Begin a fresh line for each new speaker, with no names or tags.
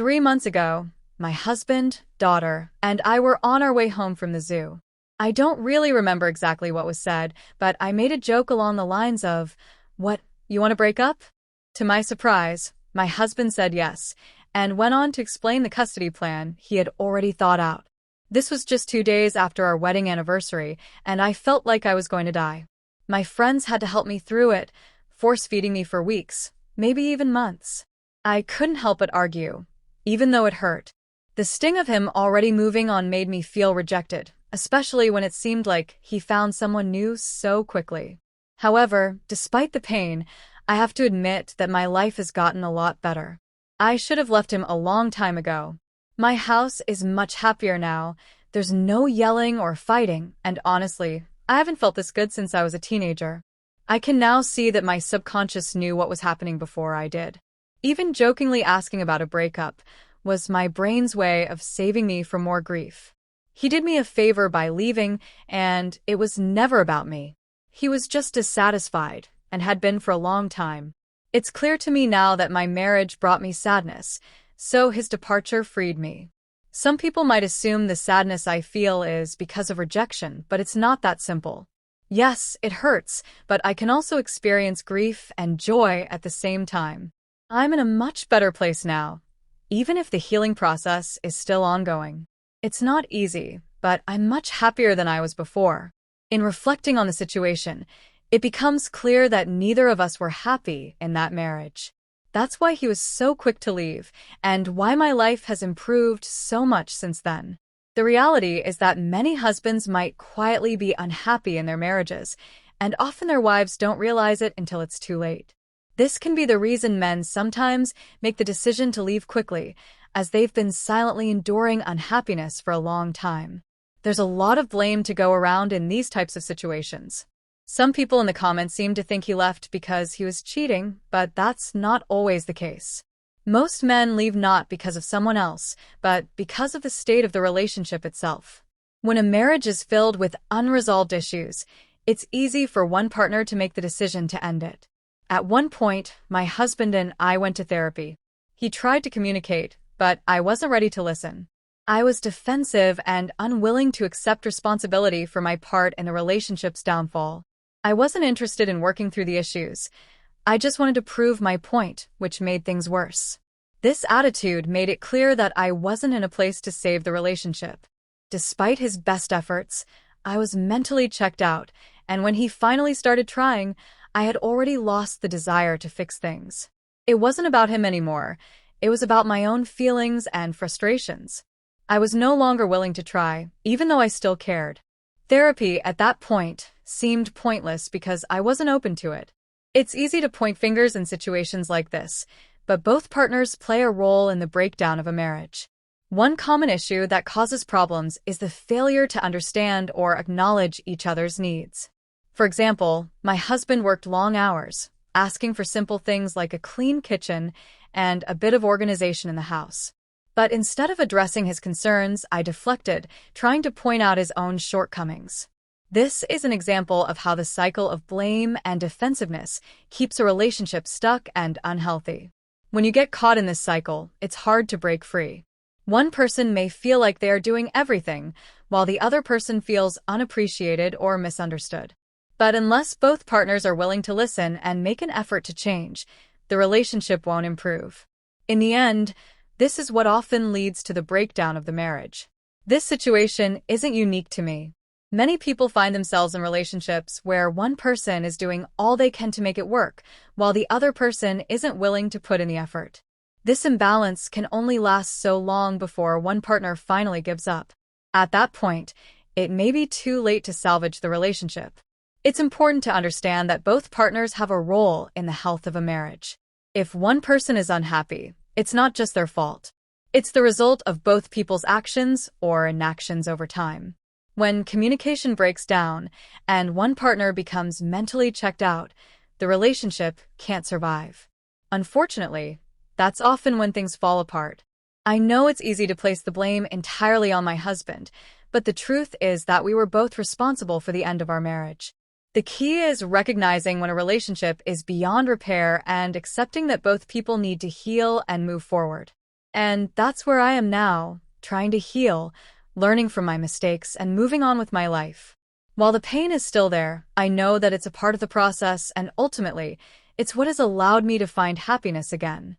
3 months ago, my husband, daughter, and I were on our way home from the zoo. I don't really remember exactly what was said, but I made a joke along the lines of, "What, you want to break up?" To my surprise, my husband said yes, and went on to explain the custody plan he had already thought out. This was just 2 days after our wedding anniversary, and I felt like I was going to die. My friends had to help me through it, force-feeding me for weeks, maybe even months. I couldn't help but argue, even though it hurt. The sting of him already moving on made me feel rejected, especially when it seemed like he found someone new so quickly. However, despite the pain, I have to admit that my life has gotten a lot better. I should have left him a long time ago. My house is much happier now. There's no yelling or fighting, and honestly, I haven't felt this good since I was a teenager. I can now see that my subconscious knew what was happening before I did. Even jokingly asking about a breakup was my brain's way of saving me from more grief. He did me a favor by leaving, and it was never about me. He was just dissatisfied, and had been for a long time. It's clear to me now that my marriage brought me sadness, so his departure freed me. Some people might assume the sadness I feel is because of rejection, but it's not that simple. Yes, it hurts, but I can also experience grief and joy at the same time. I'm in a much better place now, even if the healing process is still ongoing. It's not easy, but I'm much happier than I was before. In reflecting on the situation, it becomes clear that neither of us were happy in that marriage. That's why he was so quick to leave, and why my life has improved so much since then. The reality is that many husbands might quietly be unhappy in their marriages, and often their wives don't realize it until it's too late. This can be the reason men sometimes make the decision to leave quickly, as they've been silently enduring unhappiness for a long time. There's a lot of blame to go around in these types of situations. Some people in the comments seem to think he left because he was cheating, but that's not always the case. Most men leave not because of someone else, but because of the state of the relationship itself. When a marriage is filled with unresolved issues, it's easy for one partner to make the decision to end it. At one point, my husband and I went to therapy. He tried to communicate, but I wasn't ready to listen. I was defensive and unwilling to accept responsibility for my part in the relationship's downfall. I wasn't interested in working through the issues. I just wanted to prove my point, which made things worse. This attitude made it clear that I wasn't in a place to save the relationship. Despite his best efforts, I was mentally checked out, and when he finally started trying, I had already lost the desire to fix things. It wasn't about him anymore. It was about my own feelings and frustrations. I was no longer willing to try, even though I still cared. Therapy at that point seemed pointless because I wasn't open to it. It's easy to point fingers in situations like this, but both partners play a role in the breakdown of a marriage. One common issue that causes problems is the failure to understand or acknowledge each other's needs. For example, my husband worked long hours, asking for simple things like a clean kitchen and a bit of organization in the house. But instead of addressing his concerns, I deflected, trying to point out his own shortcomings. This is an example of how the cycle of blame and defensiveness keeps a relationship stuck and unhealthy. When you get caught in this cycle, it's hard to break free. One person may feel like they are doing everything, while the other person feels unappreciated or misunderstood. But unless both partners are willing to listen and make an effort to change, the relationship won't improve. In the end, this is what often leads to the breakdown of the marriage. This situation isn't unique to me. Many people find themselves in relationships where one person is doing all they can to make it work, while the other person isn't willing to put in the effort. This imbalance can only last so long before one partner finally gives up. At that point, it may be too late to salvage the relationship. It's important to understand that both partners have a role in the health of a marriage. If one person is unhappy, it's not just their fault. It's the result of both people's actions or inactions over time. When communication breaks down and one partner becomes mentally checked out, the relationship can't survive. Unfortunately, that's often when things fall apart. I know it's easy to place the blame entirely on my husband, but the truth is that we were both responsible for the end of our marriage. The key is recognizing when a relationship is beyond repair and accepting that both people need to heal and move forward. And that's where I am now, trying to heal, learning from my mistakes, and moving on with my life. While the pain is still there, I know that it's a part of the process, and ultimately, it's what has allowed me to find happiness again.